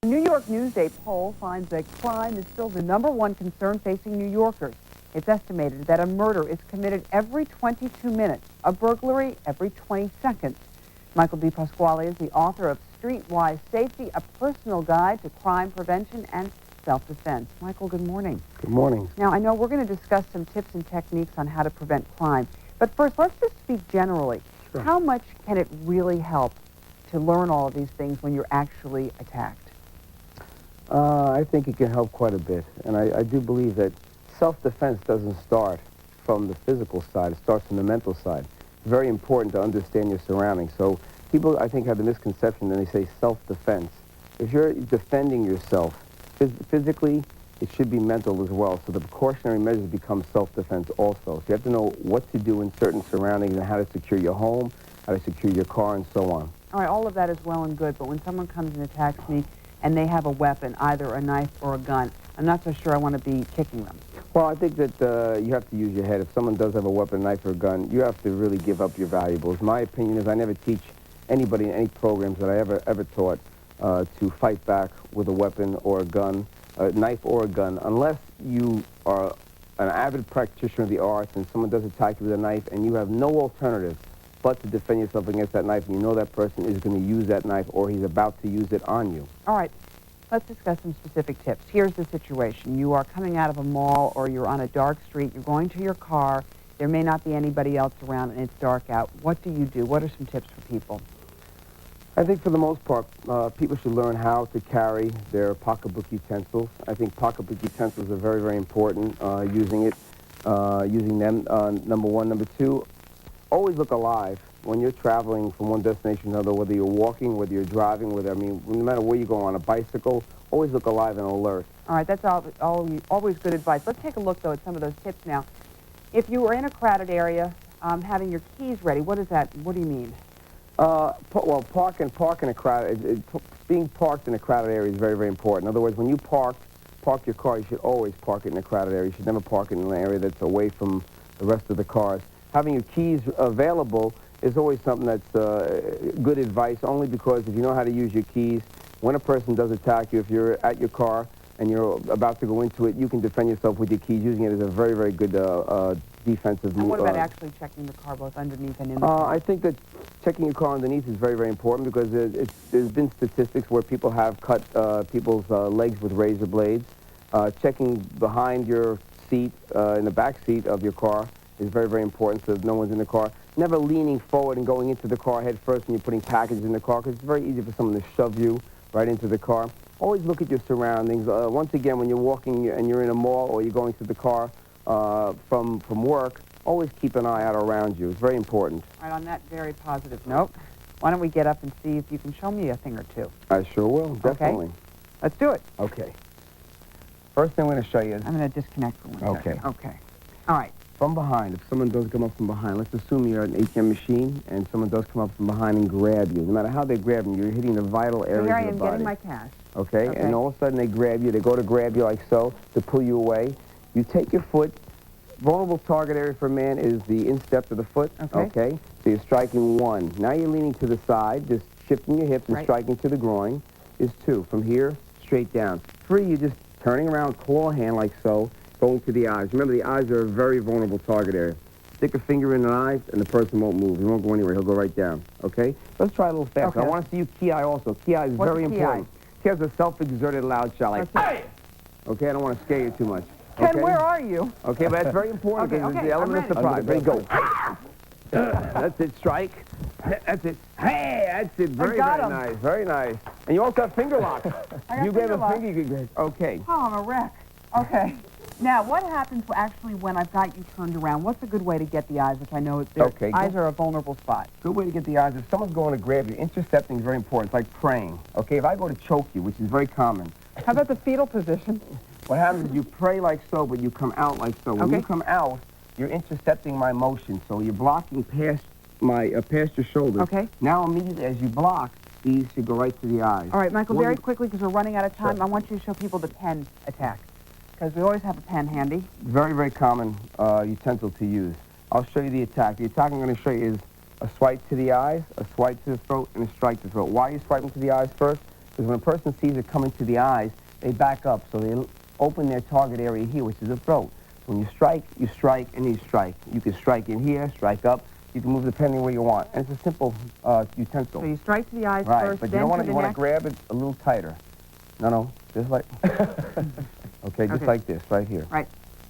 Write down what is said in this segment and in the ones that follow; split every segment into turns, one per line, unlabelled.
A New York Newsday poll finds that crime is still the #1 concern facing New Yorkers. It's estimated that a murder is committed every 22 minutes, a burglary every 20 seconds. Michael D. Pasquale is the author of Streetwise Safety, a personal guide to crime prevention and self-defense. Michael, good morning.
Good morning.
Now, I know we're going to discuss some tips and techniques on how to prevent crime, but first, let's just speak generally.
Sure.
How much can it really help to learn all of these things when you're actually attacked?
I think it can help quite a bit, and I do believe that self-defense doesn't start from the physical side. It starts from the mental side. It's very important to understand your surroundings. So people, I think, have the misconception that they say self-defense. If you're defending yourself physically, it should be mental as well. So the precautionary measures become self-defense also. So you have to know what to do in certain surroundings and how to secure your home, how to secure your car, and so on.
All right, all of that is well and good, but when someone comes and attacks me and they have a weapon, either a knife or a gun, I'm not so sure I want to be kicking them.
Well, I think that you have to use your head. If someone does have a weapon, knife, or a gun, you have to really give up your valuables. My opinion is I never teach anybody in any programs that I ever taught to fight back with a weapon or a gun, a knife or a gun, unless you are an avid practitioner of the arts and someone does attack you with a knife and you have no alternative but to defend yourself against that knife, and you know that person is going to use that knife or he's about to use it on you.
All right, let's discuss some specific tips. Here's the situation. You are coming out of a mall or you're on a dark street. You're going to your car. There may not be anybody else around and it's dark out. What do you do? What are some tips for people?
I think for the most part, people should learn how to carry their pocketbook utensils. I think pocketbook utensils are very, very important, using them, number one. Number two, always look alive when you're traveling from one destination to another, whether you're walking, whether you're driving, no matter where you go on a bicycle, always look alive and alert.
All right, that's always good advice. Let's take a look, though, at some of those tips now. If you were in a crowded area, having your keys ready, what is that? What do you mean?
Well, being parked in a crowded area is very, very important. In other words, when you park your car, you should always park it in a crowded area. You should never park it in an area that's away from the rest of the cars. Having your keys available is always something that's good advice, only because if you know how to use your keys, when a person does attack you, if you're at your car and you're about to go into it, you can defend yourself with your keys, using it as a very, very good defensive move.
And what about actually checking the car both underneath and in the car?
I think that checking your car underneath is very, very important, because there's been statistics where people have cut people's legs with razor blades. Checking behind your seat, in the back seat of your car, is very, very important, so no one's in the car. Never leaning forward and going into the car head first when you're putting packages in the car, because it's very easy for someone to shove you right into the car. Always look at your surroundings. Once again, when you're walking and you're in a mall or you're going to the car from work, always keep an eye out around you. It's very important.
All right, on that very positive note, why don't we get up and see if you can show me a thing or two?
I sure will, definitely.
Okay. Let's do it.
Okay. First thing I'm going to show you is...
I'm going to disconnect for 1 second. Okay. All right.
From behind, if someone does come up from behind, let's assume you're at an ATM machine and someone does come up from behind and grab you. No matter how they grab you, you're hitting the vital areas of the body.
Here I am getting my cash.
Okay, and all of a sudden they grab you. They go to grab you like so to pull you away. You take your foot. Vulnerable target area for a man is the instep of the foot. Okay. So you're striking 1. Now you're leaning to the side, just shifting your hips and striking to the groin is 2. From here, straight down. 3, you're just turning around, claw hand like so, going to the eyes. Remember, the eyes are a very vulnerable target area. Stick a finger in the eyes, and the person won't move. He won't go anywhere. He'll go right down. Okay? Let's try a little faster.
Okay.
I want to see you ki also. Ki is very important. Ki is a self-exerted loud shout, like, hey! Okay, I don't want to scare you too much.
Ken,
okay?
where are you?
Okay, but that's very important, because it's the element of surprise. Ready, go. That's it, strike. That's it. Hey, that's it. Very, very nice. Very nice. And you also have finger locks. You gave a finger, you could. Okay.
Oh, I'm a wreck. Okay. Now, what happens actually when I've got you turned around? What's a good way to get the eyes, which I know eyes are a vulnerable spot?
Good way to get the eyes. If someone's going to grab you, intercepting is very important. It's like praying. Okay, if I go to choke you, which is very common.
How about the fetal position?
What happens is you pray like so, but you come out like so. When you come out, you're intercepting my motion, so you're blocking past your shoulders.
Okay.
Now, immediately as you block, these should go right to the eyes.
All right, Michael, very quickly, because we're running out of time, I want you to show people the pen attack, because we always have a pen handy.
Very, very common utensil to use. I'll show you the attack. The attack I'm going to show you is a swipe to the eyes, a swipe to the throat, and a strike to the throat. Why are you swiping to the eyes first? Because when a person sees it coming to the eyes, they back up. So they open their target area here, which is the throat. So when you strike, and then you strike. You can strike in here, strike up. You can move depending where you want. And it's a simple utensil.
So you strike to the eyes
Right,
first,
but
then
you
to the
want to
neck.
grab it a little tighter. No, just like... okay, just like this, right here.
Right.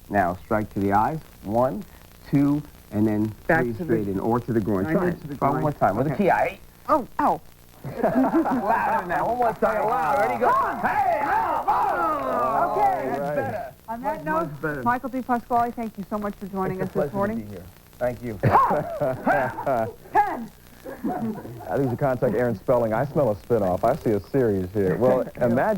Now, strike to the eyes. 1, 2, and then
Back
three
to
straight in, or to the groin.
I
Try
know,
it.
to the
Try one
groin.
more time. With a
Okay.
TI.
Oh, ow.
Louder now. One more time. Loud. Ready, go. Hey, now,
Okay.
That's better.
On that
Much
note,
better.
Michael D. Pasquale, thank you so much for joining us this morning.
To be here. Thank you.
10.
I think you contact Aaron Spelling. I smell a spinoff. I see a series here. Well, imagine.